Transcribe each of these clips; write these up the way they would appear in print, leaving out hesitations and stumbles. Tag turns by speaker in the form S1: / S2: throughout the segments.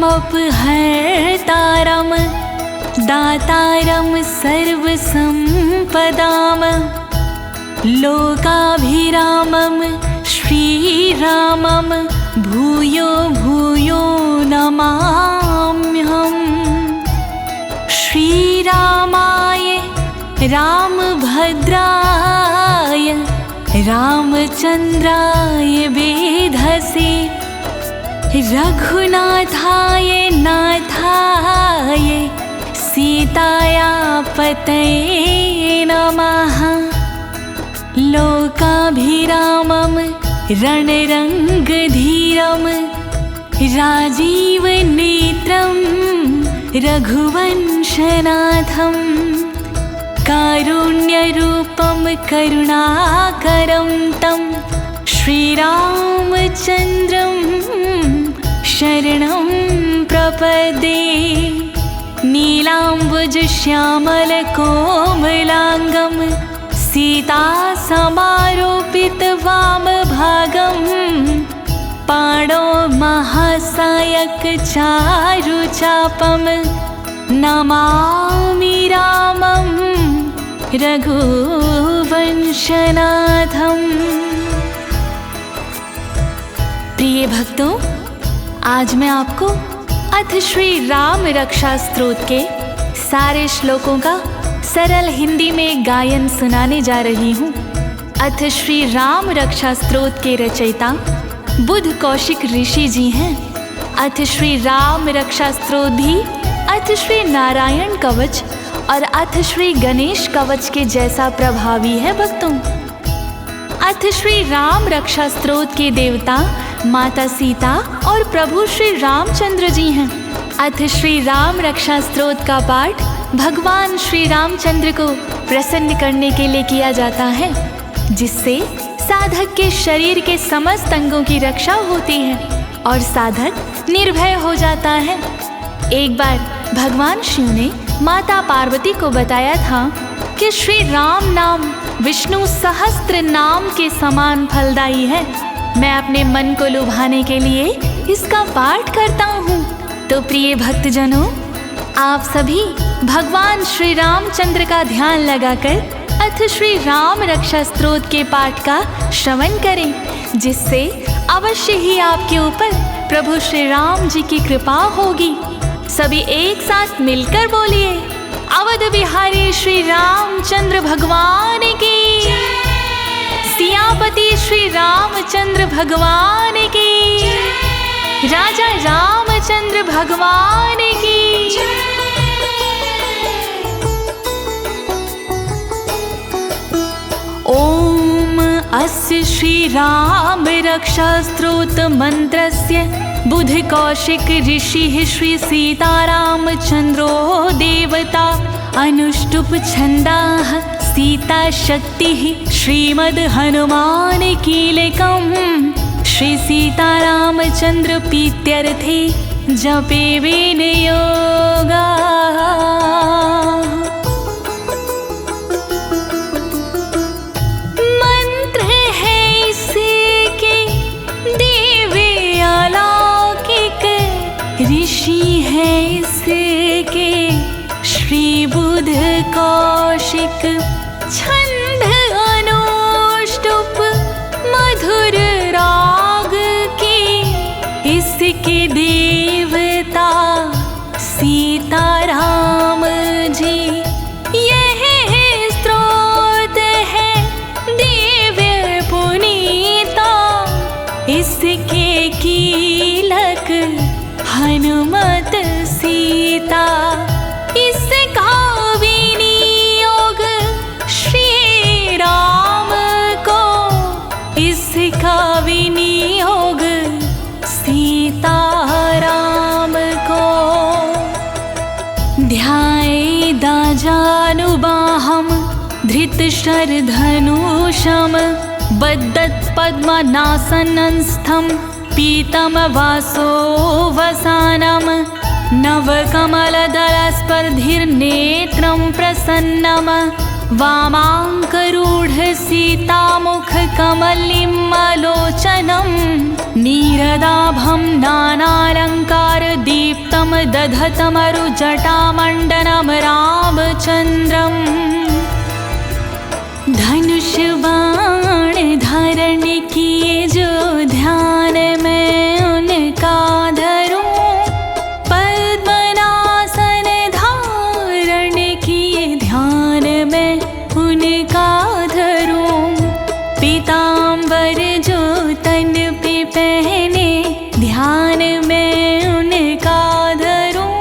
S1: पापहर्तारं दातारं सर्वसम्पदां लोकाभिरामं श्रीरामं भूयो भूयो नमाम्यहम्। श्रीरामाय रामभद्राय रामचन्द्राय वेधसे रघुनाथाय नाथाय सीताया पतये नमः। लोकाभिरामं रणरङ्गधीरं राजीवनेत्रं रघुवंशनाथं कारुण्यरूपं करुणाकरं तं श्रीरामचन्द्रं शरणं प्रपद्ये। नीलाम्बुजश्यामलकोमलाङ्गं सीतासमारोपितवामभागं पाणौ महासायकचारुचापं नमामि रामं रघुवंशनाथम्। प्रिय भक्तों, आज मैं आपको अथ श्री राम रक्षा स्तोत्र के सारे श्लोकों का सरल हिंदी में गायन सुनाने जा रही हूँ। अथ श्री राम रक्षा स्तोत्र के रचयिता बुध कौशिक ऋषि जी हैं। अथ श्री राम रक्षा स्तोत्र भी अथ श्री नारायण कवच और अथ श्री गणेश कवच के जैसा प्रभावी है भक्तों। अथ श्री राम रक्षा स्तोत्र के देवता माता सीता और प्रभु श्री रामचंद्र जी हैं। अथ श्री राम रक्षा स्तोत्र का पाठ भगवान श्री रामचंद्र को प्रसन्न करने के लिए किया जाता है, जिससे साधक के शरीर के समस्त अंगों की रक्षा होती है और साधक निर्भय हो जाता है। एक बार भगवान शिव ने माता पार्वती को बताया था कि श्री राम नाम विष्णु सहस्त्र नाम के समान फलदायी है। मैं अपने मन को लुभाने के लिए इसका पाठ करता हूँ। तो प्रिय भक्तजनों, आप सभी भगवान श्री रामचंद्र का ध्यान लगाकर अथ श्री राम रक्षा स्तोत्र के पाठ का श्रवण करें, जिससे अवश्य ही आपके ऊपर प्रभु श्री राम जी की कृपा होगी। सभी एक साथ मिलकर बोलिए, अवध बिहारी श्री रामचंद्र भगवान की, सियापति श्री रामचंद्र भगवान की, राजा रामचंद्र भगवान की। ओम अस्य श्री राम रक्षा स्तोत्र मंत्रस्य बुध कौशिक ऋषिः श्री सीतारामचंद्रो देवता अनुष्टुप छंदाः सीता शक्तिः श्रीमद् हनुमान कीलकम् श्री सीतारामचंद्र प्रीत्यर्थे जपे विनियोगाः। मंत्र है इसके दिव्य अलौकिक, ऋषि है इसके श्री बुध कौशिक, छंद अनुष्टुप मधुर राग की, इसके देवता सीताराम जी। यह स्तोत्र है दिव्य पुनीता, इसके कीलक हनुमत सीता, इसका विनियोग श्री राम को, इसका विनियोग सीताराम को। ध्यायेदाजानुबाहं धृतशरधनुषं बद्धत्पद्मनासनस्थं पीतमवासोऽवसानं नवकमलदलस्पर्धिर्नेत्रं प्रसन्नं वामाङ्करूढसीतामुखकमलिमलोचनं नीरदाभं नानालङ्कारदीप्तं पीतं दधतमरुजटामण्डनं रामचन्द्रम् धनुष बाण धारण किए जो ध्यान में उनका धरूं पद्मनासन धारण किए ध्यान में उनका धरूं पीतांबर जो तन पे पहने ध्यान में उनका धरूं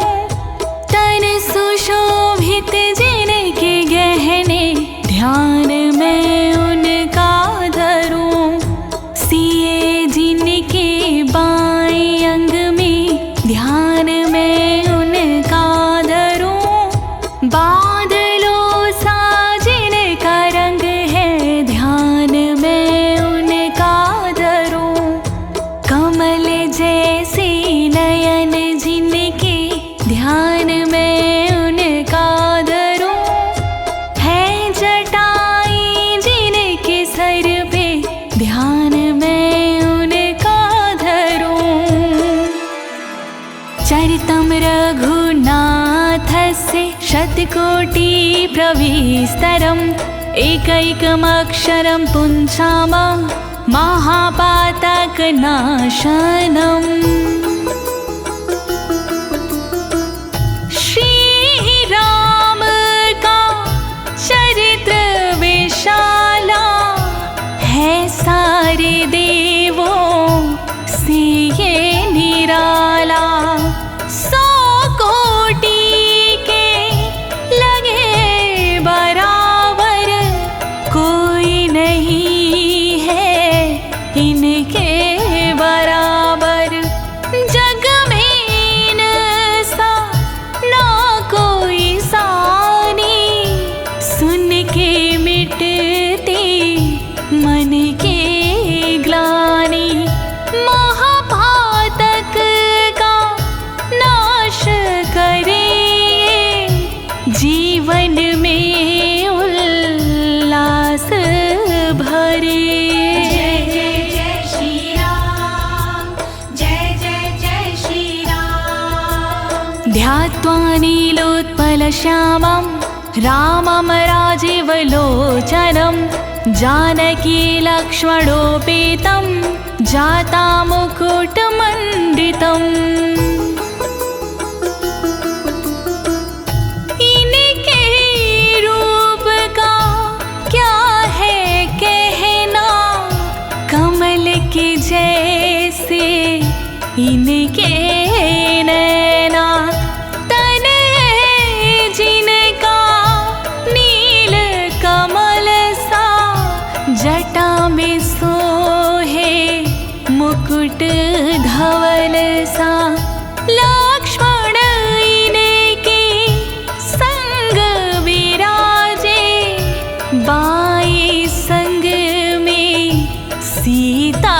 S1: तन सुशोभित जिनके गहने ध्यान में उनका धरूं सिए जिनके बाएं अंग में ध्यान में उनका धरूं बादलों सा जिनका रंग है ध्यान में उनका धरूं कमल जैसे नयन जिनके ध्यान में उनका धरूं है जटाई जिनके सर पे ध्यान में उनका धरूं चरितं रघुनाथस्य शतकोटि प्रविस्तरम् एकैकमक्षरं पुंसामा महापातकनाशनम् श्री राम का चरित्र विशाला है सारे देवों से ये निराला 100 कोटि के लगे बराबर कोई नहीं है इनके बराबर जग में इनसा ना कोई सानी सुन के मिटती मन के ग्लानि महापातक का नाश करे जीवन में उल्लास भरे
S2: जय जय जय श्री राम जय जय जय श्री राम
S1: ध्यात्वा नीलोत्पलश्यामं रामं राजीवलोचनं जानकी लक्ष्मणोपेतं जातामुकुटमण्डितम् इनके रूप का क्या है कहना कमल के जैसे इनके नैना तन जिनका नील कमल सा जटा में सोहे मुकुट धवल सा लक्ष्मण इनके संग विराजे बाएं संग में सीता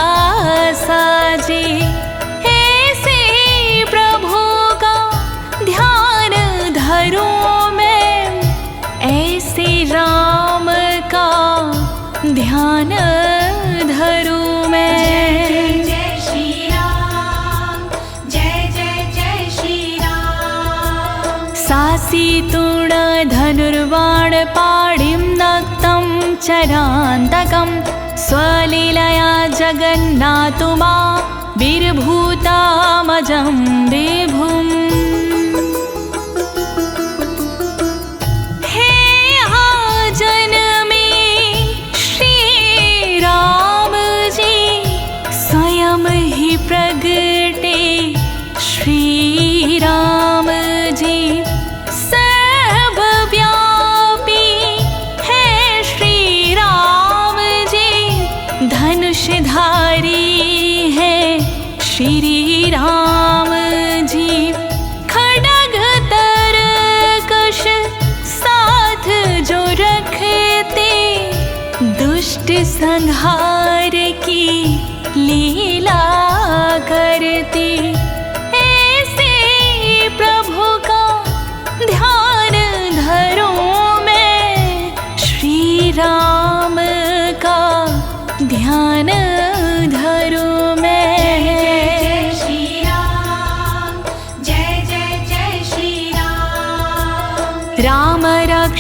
S1: साजे ऐसे प्रभु का ध्यान धरूं मैं ऐसे राम का ध्यान धरूं मैं
S2: जय श्री राम जय जय जय श्री राम
S1: सासी तूण धनुर्बाण पाणिं नक्तं चरान्तकं स्वलीलया जगन्नाथो मा विर्भूतामजं विभुम् हे आजन में श्री राम जी स्वयं ही प्रगटे श्री राम जी सर्वव्यापी है श्री राम जी धनुषधारी है श्री राम जी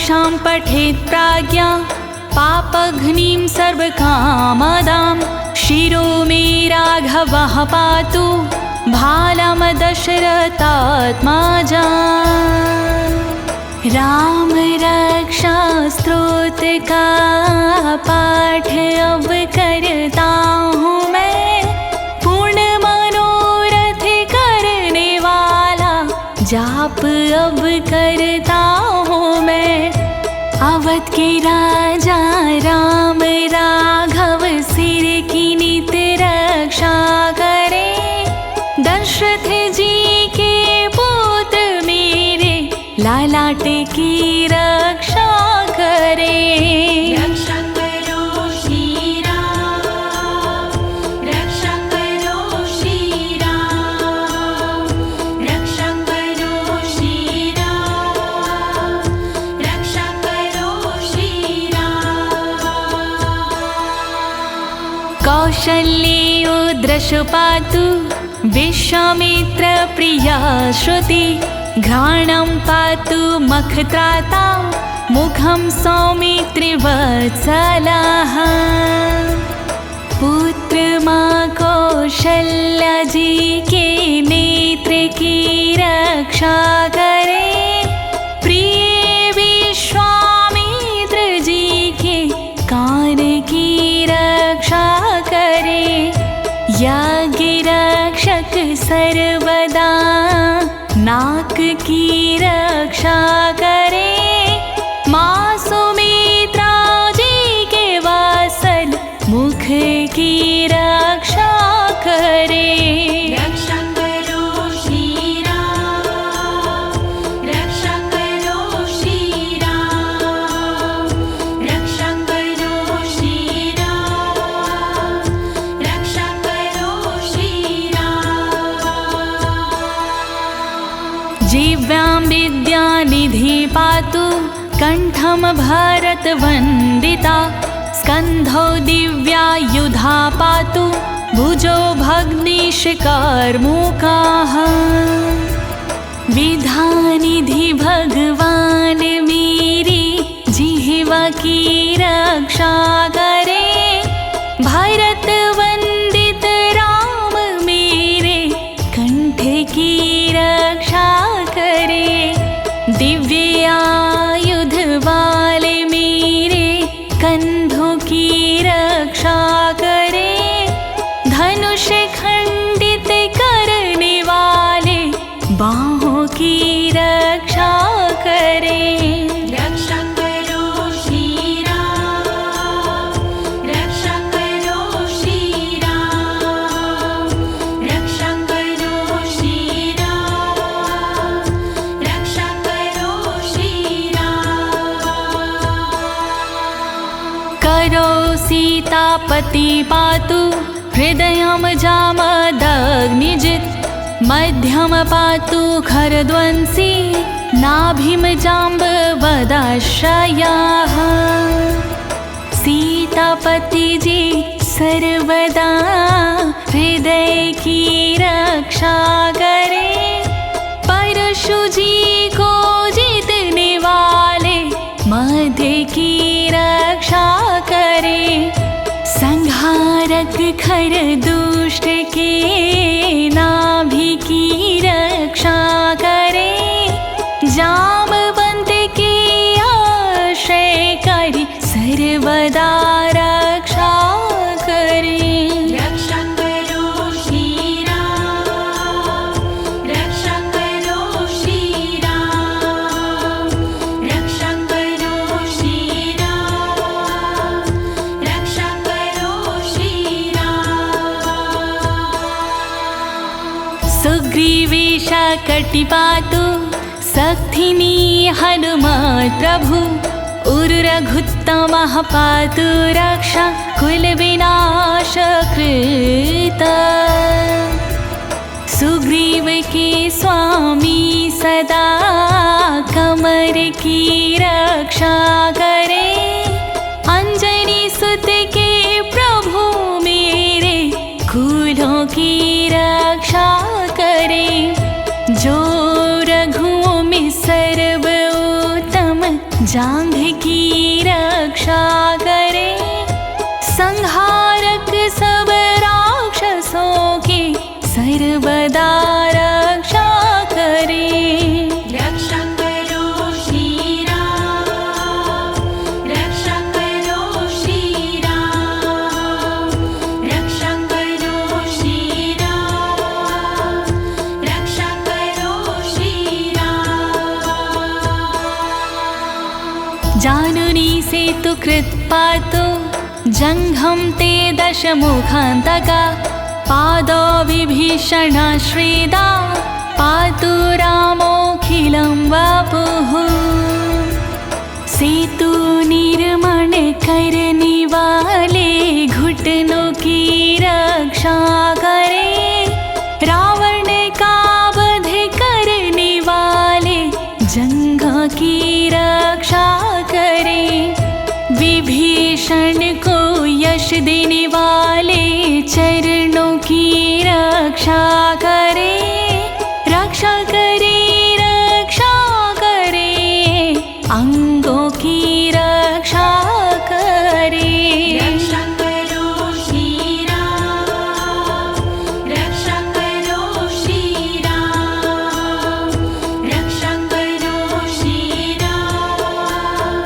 S1: यक्षां पठेत् प्रज्ञा पापघ्नीं सर्वकामदां शिरो मे राघवः पातु भालं दशरथात्मजा। राम रक्षा स्तोत्र का पाठ अब करता हूँ मैं, पूर्ण मनोरथ करने वाला जाप अब करता हूँ मैं। अवध के राजा राम राघव सिर की नित रक्षा करे, दशरथ जी के पुत्र मेरे लालाट की रक्षा करे।
S2: रक्षा करो श्री राम, रक्षा करो श्री राम, रक्षा करो श्री राम, रक्षा करो श्री राम।
S1: कौशल्यो दृशु पातु विश्वामित्र प्रिया श्रुति, घ्राणं पातु मखत्राता मुखं सौमित्रिवत्सलः। पुत्र माँ कौशल्या जी के नेत्र की रक्षा करे, प्रिय विश्वामित्र जी के कान की रक्षा करे। यज्ञ रक्षक सर्वदा नाक की रक्षा करे, माँ सुमित्रा जी के वासल मुख की रक्षा करे।
S2: रक्षा करो श्री राम, रक्षा करो श्री राम, रक्षा करो श्री राम, रक्षा करो श्री राम।
S1: जीव्यां विद्यानिधि पातु कंठं भरतवन्दिता, स्कन्धौ दिव्यायुधा पातु भुजौ भग्निशकर्मुकाः। विद्यानिधि भगवान मेरी जिह्वा की रक्षा करे, भरत वंदित राम मेरे कंठ की रक्षा करे। दिव्य आयुध वाले मेरे कंधों की रक्षा करे, धनुष खंडित करने वाले बाहों की रक्षा करे।
S2: रक्षा करो श्री राम, रक्षा करो श्री राम, रक्षा करो श्री राम, रक्षा करो श्री राम।
S1: करो सीतापति पातु हृदयं जामदग्निजित्, मध्यम पातु खरध्वंसी नाभिं जाम्बवदाश्रयाः। सीतापति जी सर्वदा हृदय की रक्षा करे, परशु जी को जीतने वाले मध्य की रक्षा करे। संहारक खर दुष्ट के नाभि की रक्षा करे, जामवंत के आश्रय करी सर्वदा रक्षा करे।
S2: रक्षा करो श्री राम, रक्षा करो श्री राम, रक्षा करो श्री राम, रक्षा करो श्री राम।
S1: सुग्रीवेश कटिपातु सक्थिनी हनुमत् प्रभु, उरुरघुत्तमः पातु रक्षा कुलविनाशकृत। सुग्रीव के स्वामी सदा कमर की रक्षा करे, अंजनी सुत के प्रभु मेरे कुलों की रक्षा करे। जो रघुओं में सर्वोत्तम जान सेतुकृत्पातो जङ्घं ते दशमुखान्तका पादो विभीषणश्रीदा पातु रामोऽखिलं वपुः। सेतु निर्माण करने वाले घुटनों की रक्षा करे, रावण का वध करने वाले जंघा की रक्षा करे, विभीषण को यश देने वाले चरणों की रक्षा करे, रक्षा करे, रक्षा करे, अंगों की रक्षा करे।
S2: रक्षा करो श्री राम, रक्षा करो श्री राम, रक्षा करो श्री राम,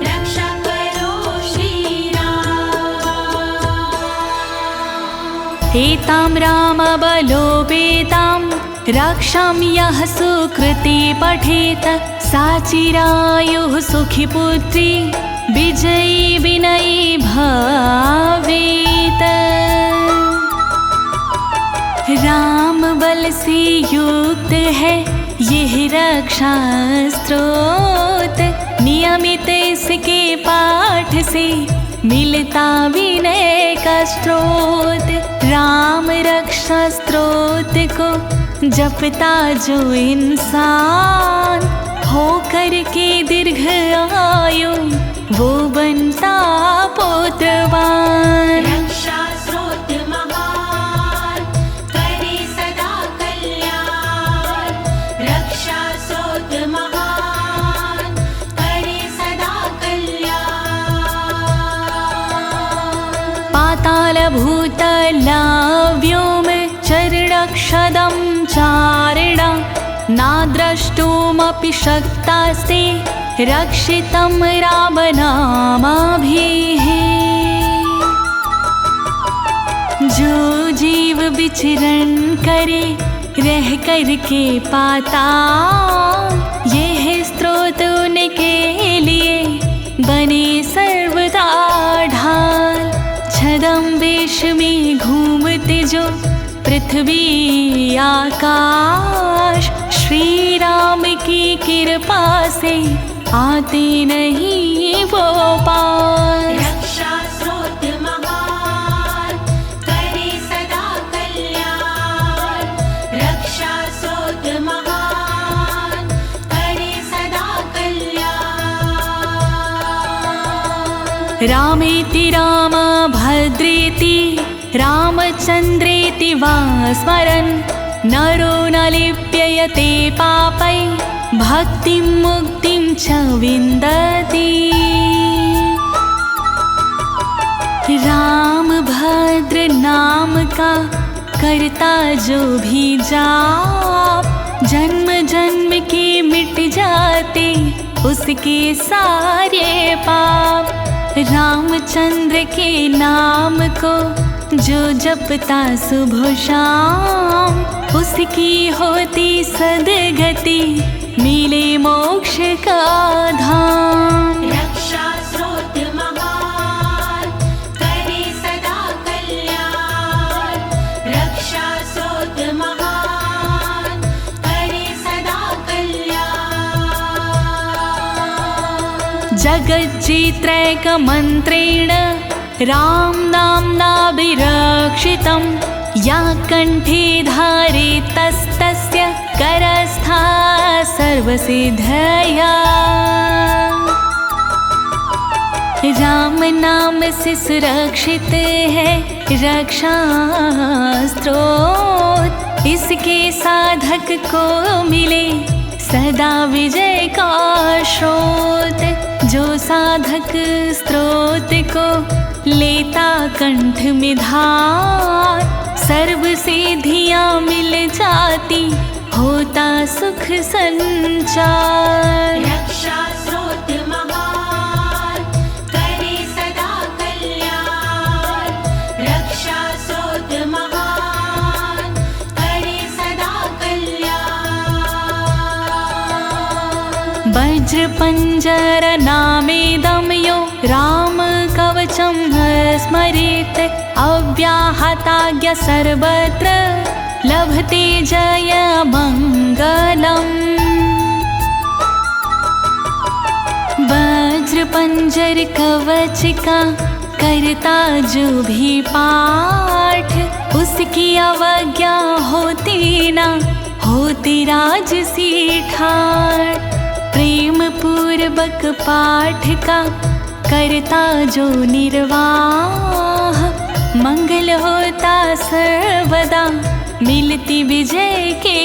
S2: रक्षा करो श्री राम।
S1: एतां रामबलोपेतां रक्षां यः सुकृती पठेत सा चिरायुः सुखी पुत्री विजयी विनयी भवेत। राम बल से युक्त है यह रक्षा स्तोत्र, नियमित इसके पाठ से मिलता विनय का स्रोत। राम रक्षा स्तोत्र को जपता जो इंसान हो करके दीर्घ आयु वो बनता पुत्रवान।
S2: रक्षा स्रोत महान करे सदा कल्याण, रक्षा स्रोत महान करे सदा कल्याण।
S1: पाताल भूतल व्योम चरणक्षदं चारिणा नाद्रष्टुमपि शक्तास्ते रक्षितं रामनामाभिः। जो जीव विचरण करे रह कर के पाता, यह स्तोत्र उनके लिए बने सर्वदा ढाल। छदम वेश में घूमते जो पृथ्वी आकाश, श्री राम की कृपा से आते नहीं वो पास।
S2: रक्षा स्रोत महान करे सदा कल्याण, रक्षा स्रोत महान करे सदा कल्याण।
S1: रामेति राम भद्रेति रामचन्द्रेति वा स्मरन् नरो न लिप्यते पापै भक्तिं मुक्तिं च विन्दति। राम भद्र नाम का करता जो भी जाप, जन्म जन्म के मिट जाते उसके सारे पाप। रामचंद्र के नाम को जो जपता सुबह शाम, उसकी होती सदगति मिले मोक्ष का धाम।
S2: रक्षा स्रोत महान करे सदा कल्याण, रक्षा स्रोत महान करे सदा कल्याण।
S1: जगज्जित्रैकमन्त्रेण राम नाम्नाभिरक्षितं, या कंठे धारे तस्तस्य करस्था सर्वसिद्धया। राम नाम से सुरक्षित है रक्षा स्त्रोत, इसके साधक को मिले सदा विजय का स्रोत। जो साधक स्त्रोत को लेता कंठ में धार, सर्व सिद्धियां मिल जाती होता सुख संचार।
S2: रक्षा स्रोत महान करे सदा कल्याण, रक्षा स्रोत महान करे सदा कल्याण।
S1: वज्र पंजर नामेदं यो राम कवचम स्मरेत् अव्याहताज्ञा सर्वत्र लभते जय मंगलम्। वज्र पंजर कवच का करता जो भी पाठ, उसकी अवज्ञा होती ना होती राजसी ठाठ। प्रेम पूर्वक पाठ का करता जो निर्वाह, मंगल होता सर्वदा मिलती विजय की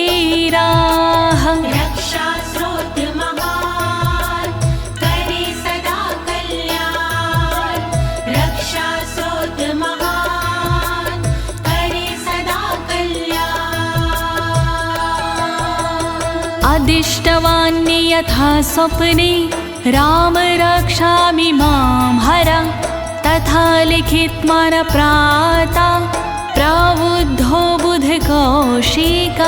S1: राह।
S2: रक्षा स्रोत महान करे सदा कल्याण, रक्षा स्रोत महान करे सदा कल्याण।
S1: अदिष्टवान्य यथा स्वप्ने राम रक्षामि मां हरा, तथा लिखित्वा प्राता प्रबुद्धो बुध कौशिकाः।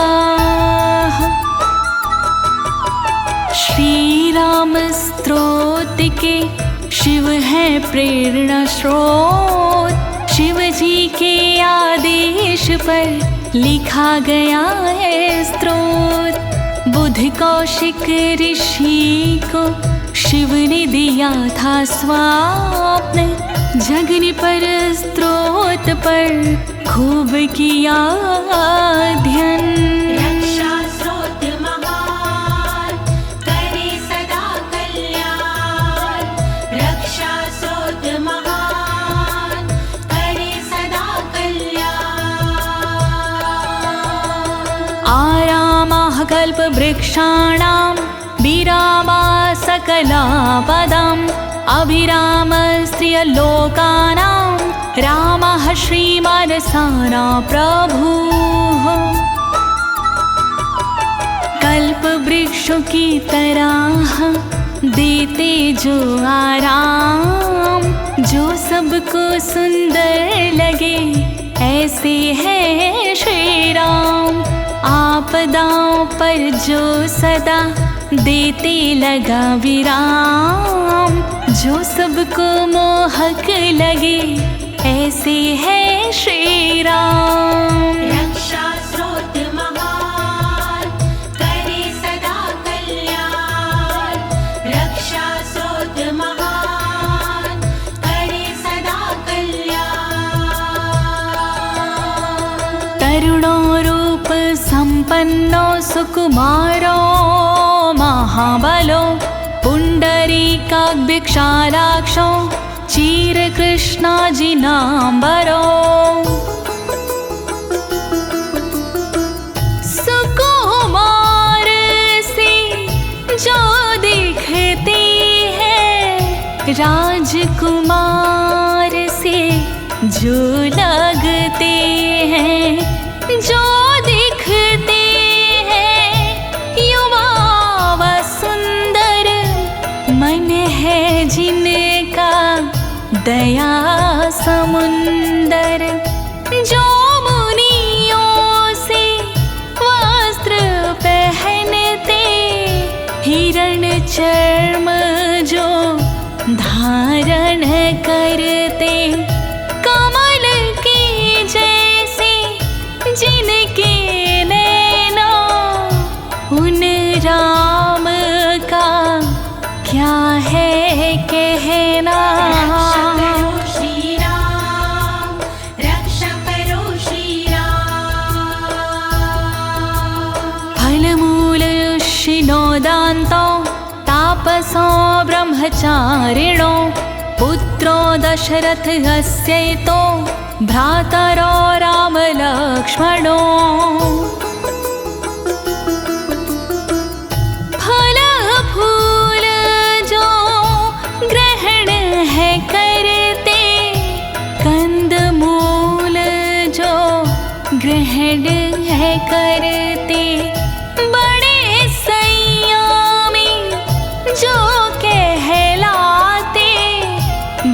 S1: श्री राम स्तोत्र के शिव है प्रेरणा स्रोत, शिव जी के आदेश पर लिखा गया है स्तोत्र। बुध कौशिक ऋषि को शिव ने दिया था स्वप्न, जगने पर स्त्रोत पर खूब किया अध्ययन।
S2: रक्षा स्रोत महान करे सदा कल्याण, रक्षा स्रोत महान करे सदा कल्याण।
S1: आरामाः कल्पवृक्षाणां विरामा सकलापदाम्, अभिराम स्त्रियलोकानां रामः श्रीमानसानां प्रभुः। कल्पवृक्षों की तरह देते जो आराम, जो सबको सुंदर लगे ऐसे हैं श्री राम। आपदाओं पर जो सदा देते लगा विराम, जो सबको मोहक लगे ऐसे है श्री राम।
S2: रक्षा स्रोत महान करे सदा कल्याण, रक्षा स्रोत महान करे सदा कल्याण।
S1: तरुणो रूप संपन्नो सुकुमारो महाबलो, पुंडरीकाक्षालाक्षो चीरकृष्णाजिनांबरो। सुकुमार से जो दिखते हैं, राजकुमार से जो लगते हैं, जो दिखते हैं युवा व सुंदर, मन है जिनका दया समुंदर। जो मुनियों से वस्त्र पहनते, हिरण चर्म जो धारण करते, कमल की जैसे जिनके नैना, उन राम का क्या है कहना।
S2: रक्षा करो श्री राम, रक्षा करो श्री राम।
S1: फलमूल शिनोदान्तो तापसो ब्रह्मचारिणो, पुत्रो दशरथ अस्यैतो भ्रातरो राम लक्ष्मणो। फल फूल जो ग्रहण है करते, कंद मूल जो ग्रहण है करते, बड़े संयमी जो कहलाते,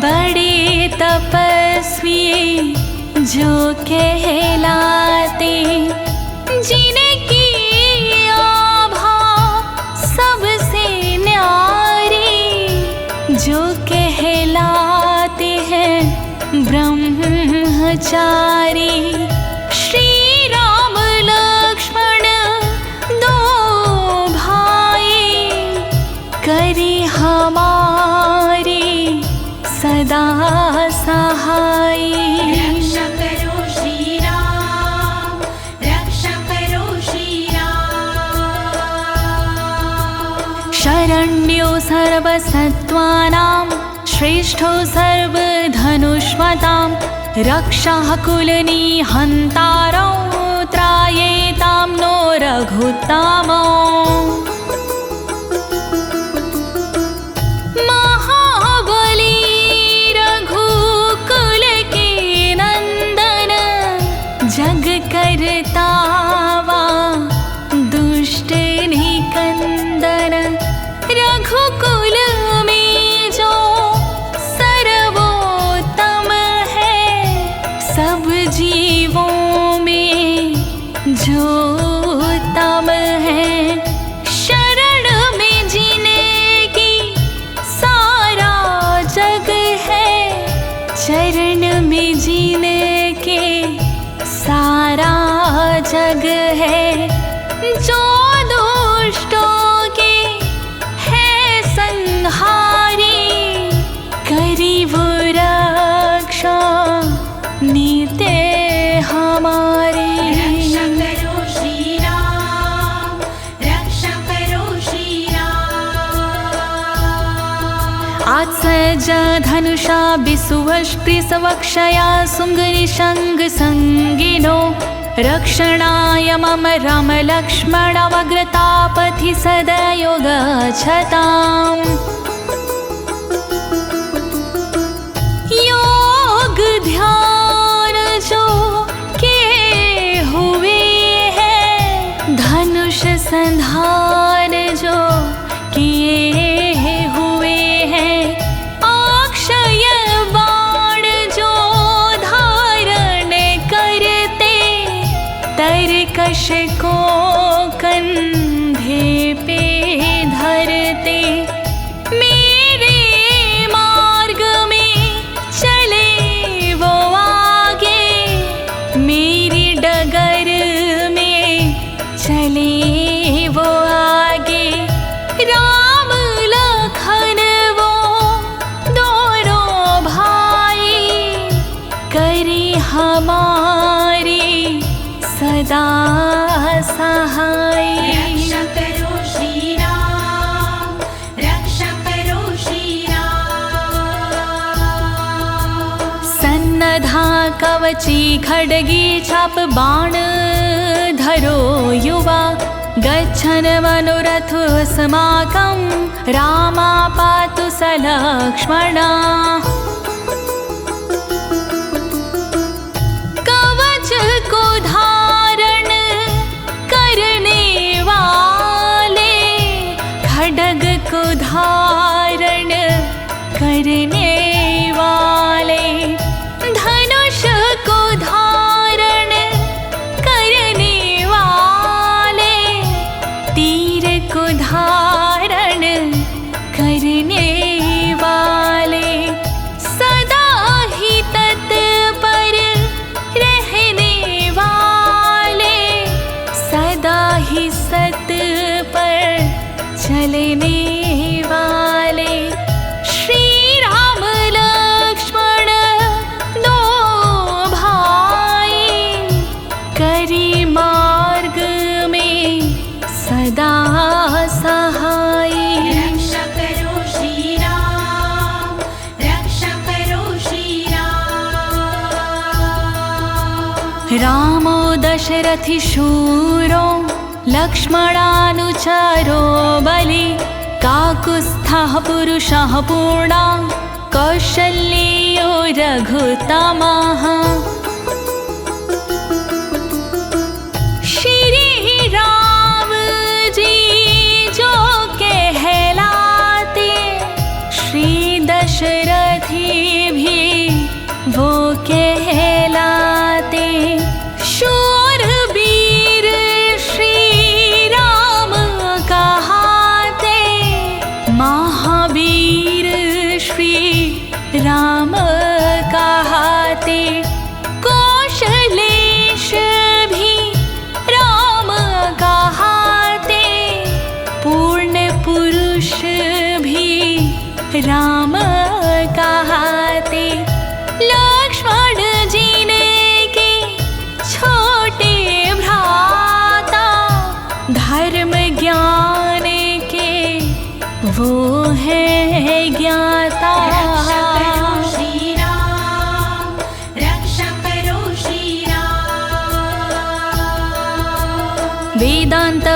S1: बड़े तपस्वी जो कहलाते, जिनकी आभा सबसे न्यारी जो कहलाते। हमारे सदा सहाय।
S2: रक्षा करो श्री राम, रक्षा करो श्री राम।
S1: शरण्यो सर्वसत्त्वानां श्रेष्ठो सर्वधनुष्मतां रक्षः कुलनिहन्तारौ त्रायेतां नो रघुत्तमो। महाबली रघुकुल के नंदन जग करता वा दुष्ट निकंदन। रघुकुल में जो सर्वोत्तम है, सब जीवों में जो उत्तम है। शरण में जीने की सारा जग है, चरण में जीने के सारा जग है। जो दुष्टों के है संहारी, करी वो रक्षा नीते हमारी।
S2: रक्षा करो श्री राम, रक्षा करो श्री राम।
S1: आज सज धनुषा विसुवस्पृशवक्षया सुङ्गनिशङ्ग संगिनो रक्षणाय मम राम लक्ष्मण वग्रतापथि सदयो गच्छताम्। योग ध्यान जो किए हुए हैं, धनुष संधान जो किए हुए हैं, अक्षय बाण जो धारण करते, तरकश को कंधे पे धरते। मेरे मार्ग में चले वो आगे, मेरी डगर में चले वो आगे। राम लखन वो दोनों भाई, करे हमारी सदा सहाय।
S2: रक्षा करो श्री राम, रक्षा करो श्री राम।
S1: सन्नधा कवची खड्गी चाप बाण धरो युवा, गच्छन् मनोरथ अस्माकं रामा पातु स लक्ष्मणा। कवच को धारण करने वाले, खड्ग को धारण करने वाले, धनुष को धारण करने वाले, तीर को धारण करने वाले, सदा ही तत्पर रहने वाले, सदा ही सत पर चलने वाले। श्री राम लक्ष्मण दो भाई, करी मार्ग में सदा सहाय।
S2: रक्षा करो श्री राम, रक्षा करो श्री राम।
S1: रामो दशरथि शूरो लक्ष्मणानुचरो बलि, काकुत्स्थः पुरुषः पूर्णा कौशल्यो रघुत्तमः। श्री राम जी जो कहलाते, श्री दशरथी भी वो कहलाते। शूरवीर श्री राम कहाते, महावीर श्री राम कहाते।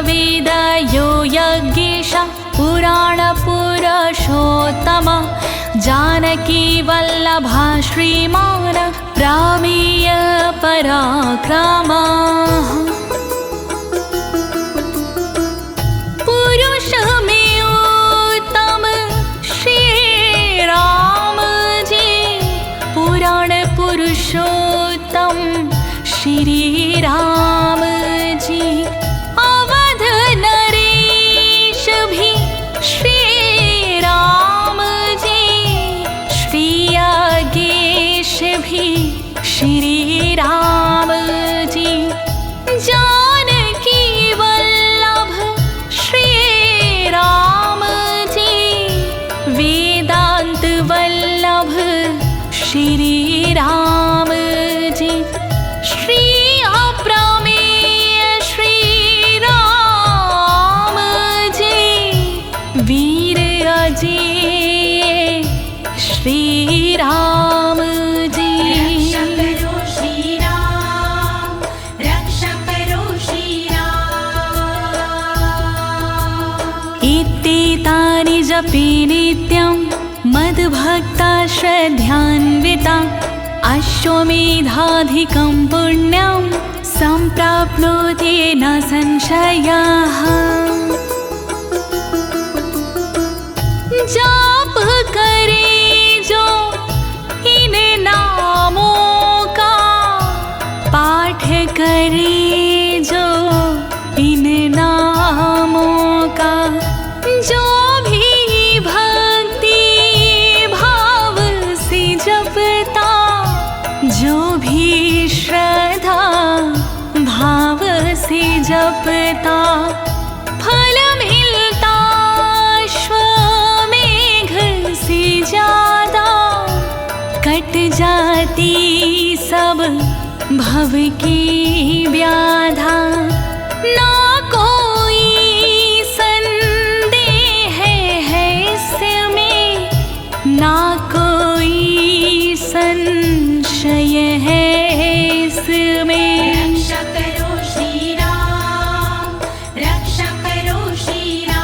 S1: वेद यो यज्ञेश पुराण पुरुषोत्तम जानकी वल्लभा श्रीमान रामीय पराक्रमा पुरुष में उत्तम श्री राम जी पुराण पुरुषोत्तम श्री राम जी अवध नरेश भी श्री राम जी श्री यज्ञेश भी श्री राम जी जानकी वल्लभ श्री राम जी वेदांत वल्लभ श्री राम जी श्री अप्रमेय श्री राम जी वीर अजेय श्री राम जी
S2: रक्षा करो श्री राम
S1: इत्येतानि जपे नित्यं मद्भक्ता श्रद्धान्विता अश्वमेधाधिकं पुण्यं सम्प्राप्नोति न संशयः जाप करे जो इन नामों का पाठ करे जो इन नामों का जो भी भक्ति भाव से जपता जो भी श्रद्धा भाव से जपता फल मिलता अश्वमेघ से ज्यादा कट जाती सब भव की व्याधा ना कोई संदेह है इसमें ना कोई संशय है इसमें
S2: रक्षा करो श्री राम रक्षा करो श्री राम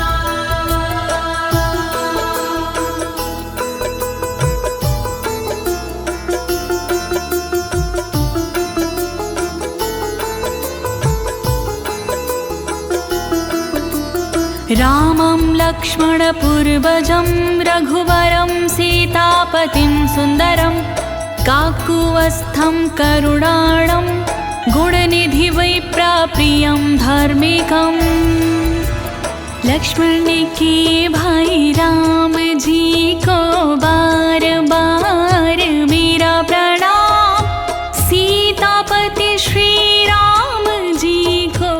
S1: रामं लक्ष्मणपूर्वजं रघुवरं सीतापतिं सुन्दरं काकुवस्थं करुणाणं गुणनिधिविप्रप्रियं धार्मिकं लक्ष्मण के भाई राम जी को बार बार मेरा प्रणाम सीतापति श्री राम जी को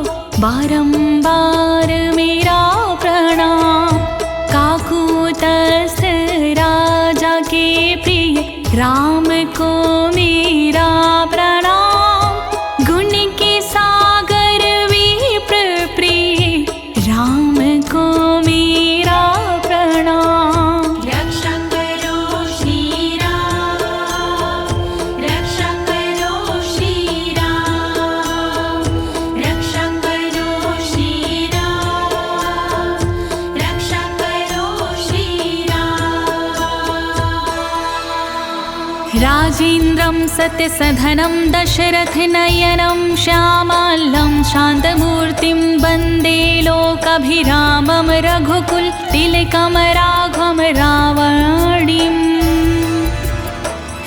S1: बारंबार मेरा प्रणाम काकुतस राजा के प्रिय राम को मेरा प्रणाम गुण के सागर विप्र प्रिय राम को मेरा प्रणाम
S2: रक्षा करो श्री राम रक्षा करो श्री राम रक्षा करो श्री राम रक्षा करो श्री राम
S1: राजेन्द्रं सत्यसधनं दशरथनयनं श्यामाल्यं शान्तमूर्तिं वन्दे लोकाभिरामं रघुकुल तिलकं राघवं रावणीम्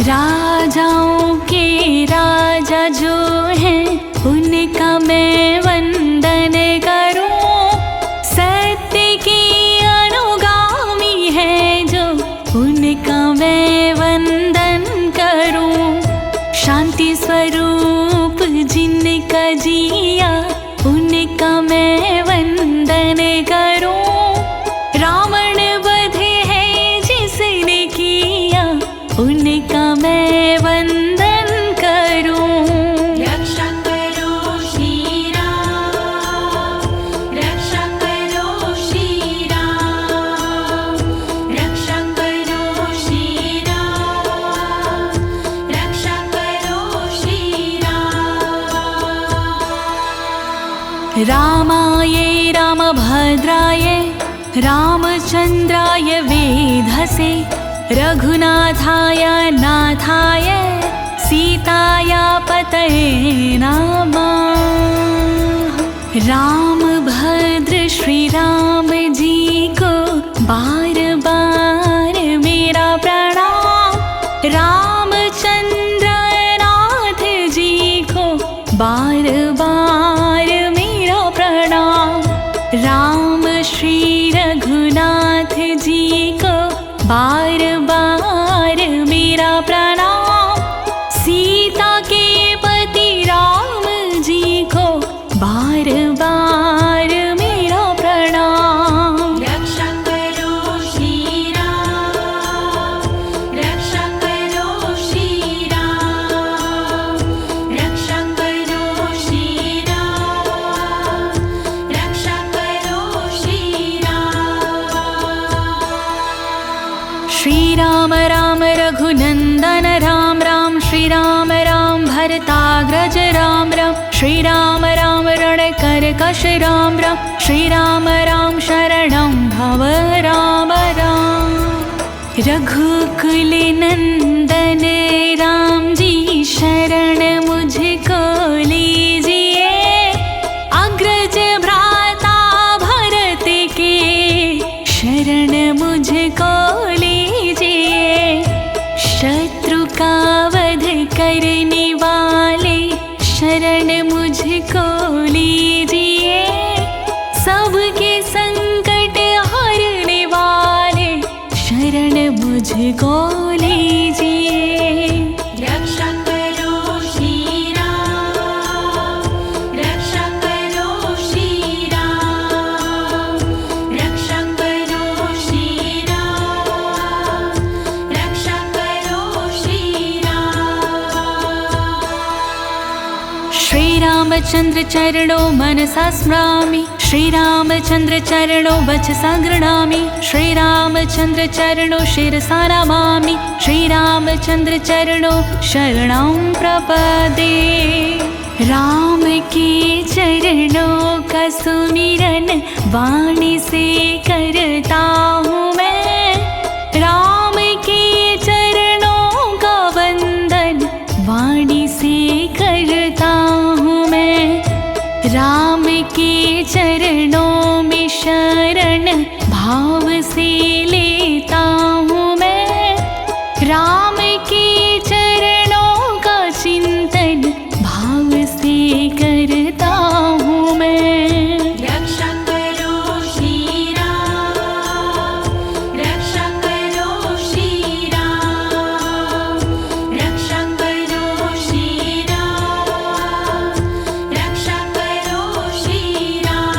S1: राजाओं के राजा जो हैं उनका मैं वंदन करूं सत्य की अनुगामी है जो उनका मैं वंदन करूं शांति स्वरूप जिनका जिया उनका मैं वंदन करूं रावण वध है जिसने किया उनका मैं वंदन करूं
S2: रक्षा करो श्री राम रक्षा करो श्री राम रक्षा करो श्री राम रक्षा करो श्री राम
S1: रामाये रामचन्द्राय वेधसे रघुनाथाय नाथाय सीताया पतये नमः। राम भद्र श्री राम जी को बार बार मेरा प्रणाम। रामचंद्र नाथ जी को बार बार मेरा प्रणाम। राम श्री रघुनाथ जी को बार बार मेरा प्रणाम। सीता के पति राम जी को बार बार मेरा प्रणाम।
S2: रक्षा करो श्री राम, रक्षा करो श्री राम, रक्षा करो श्री राम, रक्षा करो श्री राम।
S1: श्री राम राम रघुनंदन राम राम, श्री राम राम भरताग्रज राम राम, श्री राम राम रणकर्कश राम राम, श्री राम राम शरणं भव राम राम। रघुकुल नंदन राम जी शरण मुझको लीजिए। अग्रज भ्राता भरत के शरण मुझको लीजिए। शत्रु का वध करने वाले शरण मुझको लीजिए। सबके संकट हरने वाले शरण मुझको लीजिए।
S2: रक्षा करो श्री राम, रक्षा करो श्री राम, रक्षा करो श्री राम, रक्षा करो श्री राम।
S1: श्री रामचंद्र चरणों मनसा स्मरामि, श्री रामचंद्र चरणों वचसा गृह्णामि, श्री रामचंद्र चरणों शिरसा नमामि, श्री रामचंद्र चरणों शरणं प्रपदे। राम के चरणों का सुमिरन वाणी से करता हूँ मैं। राम के चरणों का वंदन वाणी से करता हूँ मैं। राम के चरणों में शरण भाव से लेता हूँ मैं। राम के चरणों का चिंतन भाव से करता हूँ मैं।
S2: रक्षा करो श्री राम, रक्षा करो श्री राम, रक्षा करो श्री राम, रक्षा करो श्री राम।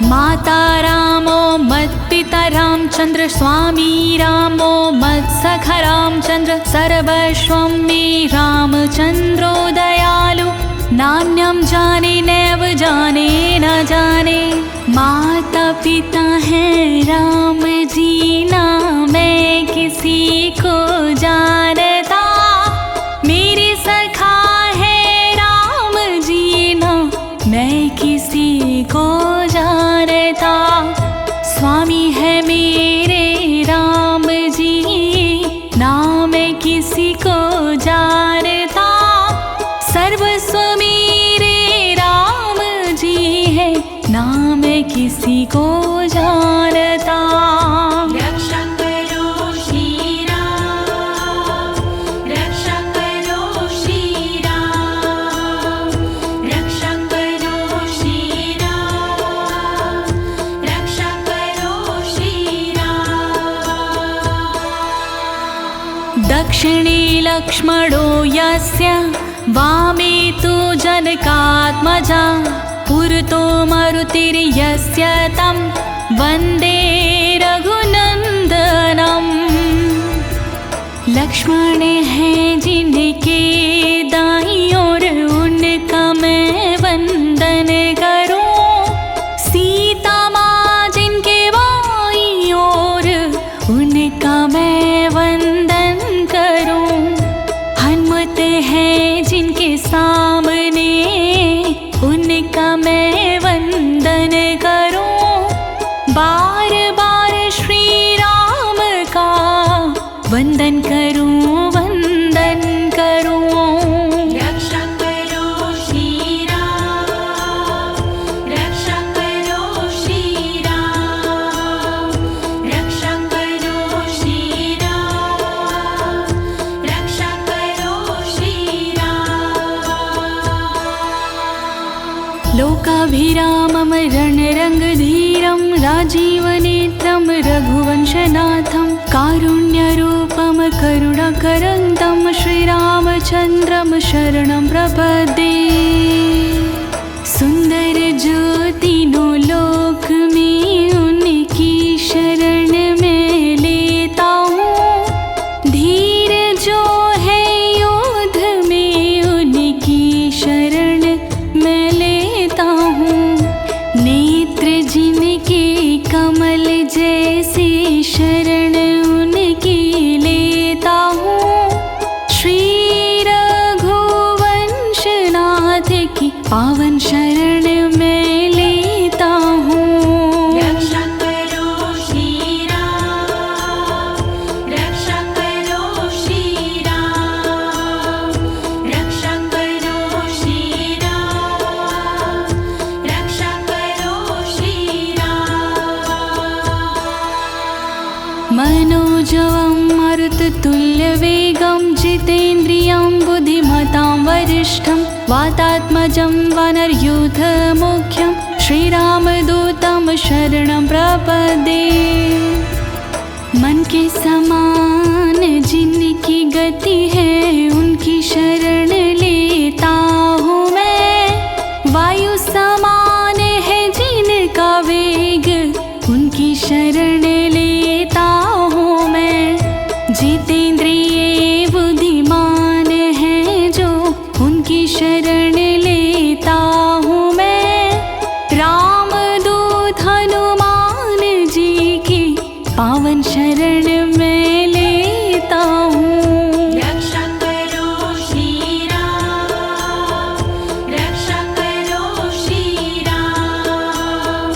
S1: माता रामो मत्पिता रामचंद्र, स्वामी रामो मत्सखा रामचंद्र, सर्वस्वं मे रामचंद्रो दयालु। नान्यं जाने नैव जाने न जाने। माता पिता हैं राम जी ना मैं किसी को जानता। मेरे सखा है राम जी ना मैं किसी को जानता। स्वामी है मेरे राम जी ना मैं किसी को जानता। सर्वस्व मेरे राम जी है ना मैं किसी को जानता।
S2: रक्षा करो श्री राम, रक्षा करो श्री राम, रक्षा करो श्री राम, रक्षा करो श्री राम।
S1: दक्षिणे लक्ष्मणो यस्य वामे तु जनकात्मजा। पुरतो मरुतिर्यस्य तं वन्दे रघुनन्दनम्। लक्ष्मण हैं जिनके दाईं ओर उनका मैं वंदन करूं। सीता माँ जिनके बाईं ओर उनका मैं वंदन करूं। हनुमत हैं जिनके सामने उनका मैं वंदन लोकाभिरामं रणरङ्गधीरं राजीवनेत्रं रघुवंशनाथं कारुण्यरूपं करुणाकरन्दं श्रीरामचन्द्रं शरणं प्रपद्ये। सुंदर ज्योतिनो लोक में उनकी शरण में लेता हूँ। धीर जो है युद्ध में उनकी शरण में लेता हूँ। नेत्र जिनके कमल जैसे शरण उनकी लेता हूँ। श्री रघुवंशनाथ की पावन शरण में लेता हूँ।
S2: रक्षा करो श्री राम, रक्षा करो श्री राम, रक्षा करो श्री राम, रक्षा करो श्री राम।
S1: मनोजवं मरुततुल्यवेगं जितेन्द्रियं बुद्धिमतां वरिष्ठं वातात्मजं वानरयूथमुख्यं श्रीरामदूतं शरणं प्रपद्ये। मन के समान जिनकी गति है उनकी शरण लेता हूँ मैं। वायु समान है जिनका वेग उनकी शरण लेता हूँ मैं। जितेंद्रिय बुद्धिमान है जो उनकी शरण लेता हूँ मैं। रामदूत हनुमान जी की पावन शरण में लेता हूँ।
S2: रक्षा करो श्री राम, रक्षा करो श्री राम,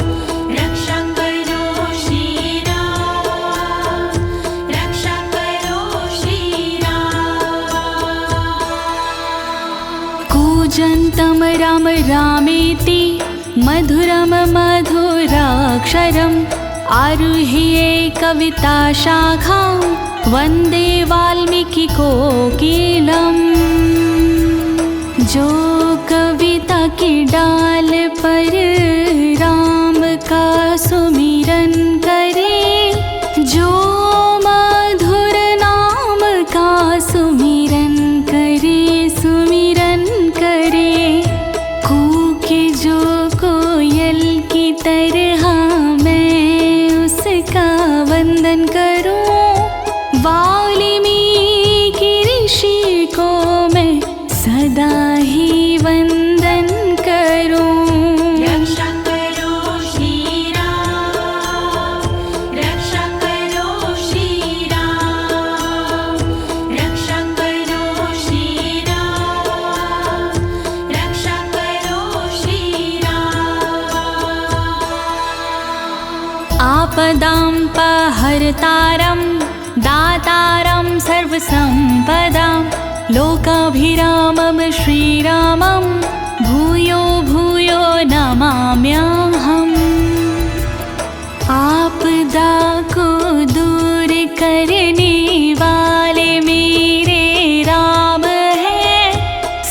S2: रक्षा करो श्री राम, रक्षा करो श्री राम।
S1: कूजन्तं राम रामेति मधुरं मधुराक्षरम् आरुह्य कविता शाखां वन्दे वाल्मीकि कोकिलम्। जो कविता की डाल पर राम का सुमिरन करे, जो मधुर नाम का सुमिरन करे, सुमिरन करे। कूके जो कोयल की तरह मैं उसका वंदन करूं। वाल्मीकि ऋषि को मैं सदा ही वंदन करूं।
S2: रक्षा करो श्री राम, रक्षा करो श्री राम, रक्षा करो श्री राम, रक्षा करो श्री राम।
S1: आपदां पहर्तारं दातारं सर्वसम्पदां लोकाभिरामं श्रीरामं भूयो भूयो नमाम्यहम्। आपदा को दूर करने वाले मेरे राम हैं।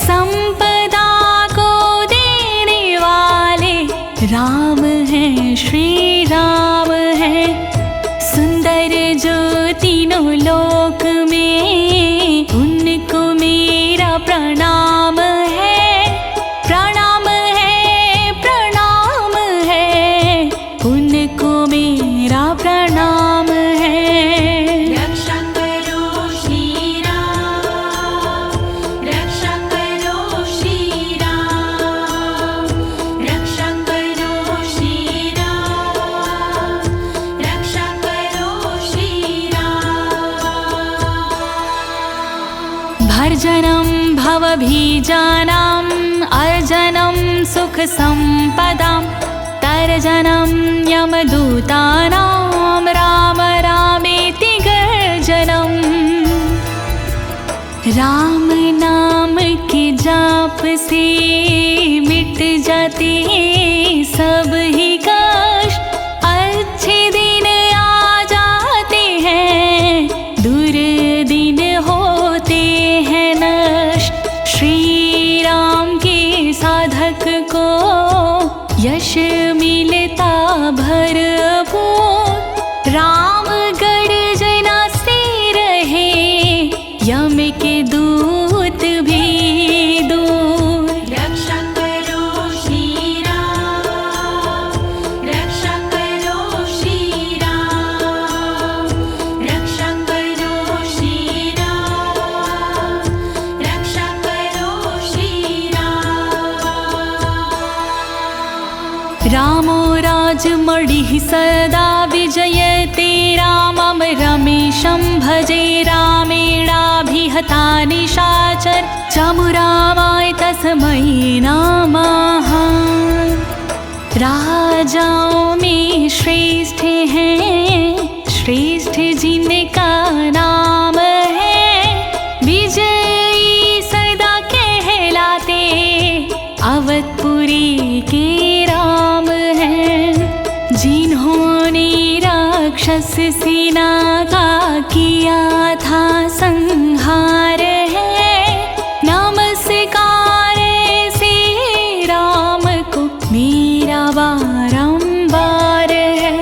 S1: संपदा को देने वाले राम हैं, श्री राम हैं। सुंदर जो तीनों लोक में उनको मेरा प्रणाम है, प्रणाम है, प्रणाम है। उनको मेरा प्रणाम है।
S2: रक्षा करो श्री राम, रक्षा करो श्री राम, रक्षा करो श्री राम, रक्षा करो श्री राम। भर्जनं भवभीजानाम् अर्जनं सुख संपदां तर्जनं यमदूतानां राम रामेति गर्जनम्। राम नाम के जाप से मिट जाते सब ही कष्ट। अच्छे दिन आ जाते हैं, दूर दिन होते हैं नष्ट। श्री राम के साधक को यश मिलता भरपूर। राम गर्जना से रहे यम के दूत भी दूर।
S1: रक्षा करो श्री राम, रक्षा करो श्री राम, रक्षा करो श्री राम, रक्षा करो श्री राम।
S2: रामो राजमणि सदा विजयते रामं रमेशं भजे। रामेणाभिहता निशाचर चमुरामाय तस्मै नमः। राजाओं में श्रेष्ठ हैं, श्रेष्ठ जिनका नाम है। विजयी सदा कहलाते अवधपुरी के राम हैं। जिन्होंने राक्षस सेना का किया था संहार है। नमस्कार से राम को मेरा बारंबार है।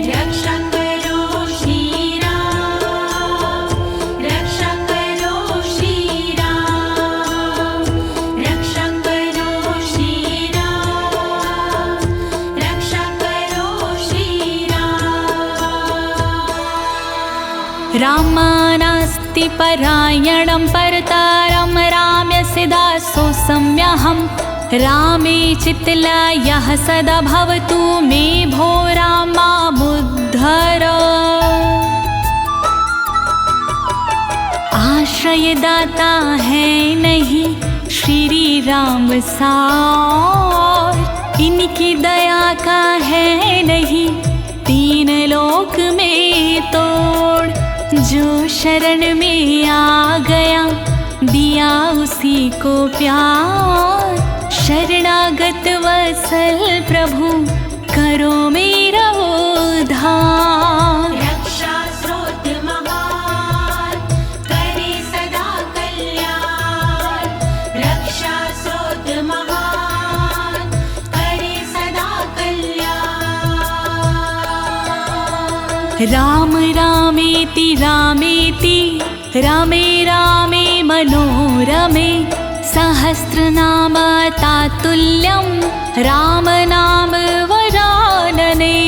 S1: रक्षा करो श्री राम, रक्षा करो श्री राम, रक्षा करो श्री राम, रक्षा करो श्री राम।
S2: रामानास्ति परायणं परतारं राम्यस्य दासो सम्यहम्। रामे चित्तलयः सदा भवतु मे भो रामामुद्धर। आश्रयदाता है नहीं श्री राम सार। इनकी दया का है नहीं तीन लोक में तोड़। जो शरण में आ गया दिया उसी को प्यार। शरणागत वत्सल प्रभु करो मेरा उद्धार।
S1: रक्षा स्रोत महान करे सदा कल्याण, रक्षा स्रोत महान करे सदा कल्याण।
S2: राम रामेति रामेति रामे रामे मनोरमे। सहस्रनाम तातुल्यं राम नाम वरानने।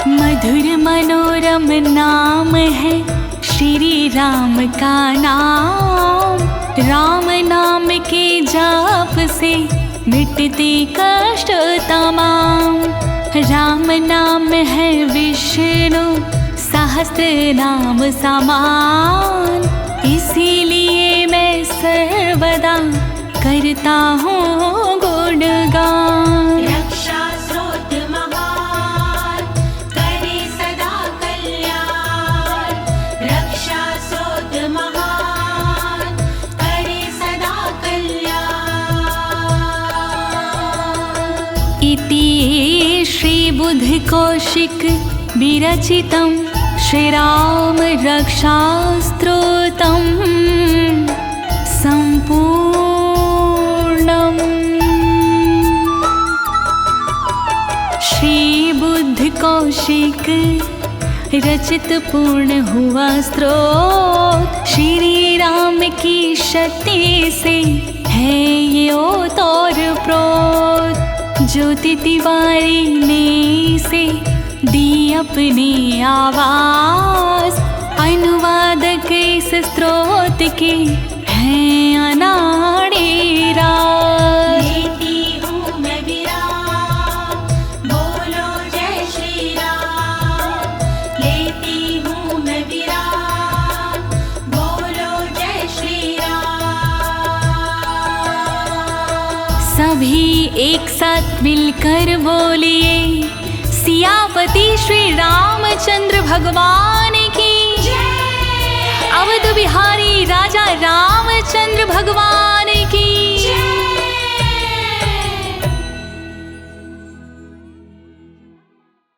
S2: मधुर मनोरम नाम है श्री राम का नाम। राम नाम के जाप से मिटते कष्ट तमाम। राम नाम है विष्णु सहस्त्र नाम समान। इसीलिए मैं सर्वदा करता हूँ गुणगान।
S1: रक्षा स्रोत महान करे सदा कल्याण, रक्षा स्रोत महान करे सदा कल्याण।
S2: इति श्री बुद्ध कौशिक विरचितं श्रीराम रक्षास्त्रोतं संपूर्णम्। श्री बुद्ध कौशिक रचित पूर्ण हुआ स्तोत्र। श्री राम की शक्ति से है ये ओतौर प्रोत। ज्योति तिवारी ने से दी अपनी आवाज। अनुवादक इस स्त्रोत के हैं अनाड़ी राज।
S1: लेती हूँ मैं विराम, बोलो जय श्री राम। लेती हूँ मैं विराम, बोलो जय श्री राम।
S2: सभी एक साथ मिलकर बोलिए सियापति श्री रामचंद्र भगवान की। अवध बिहारी राजा रामचंद्र भगवान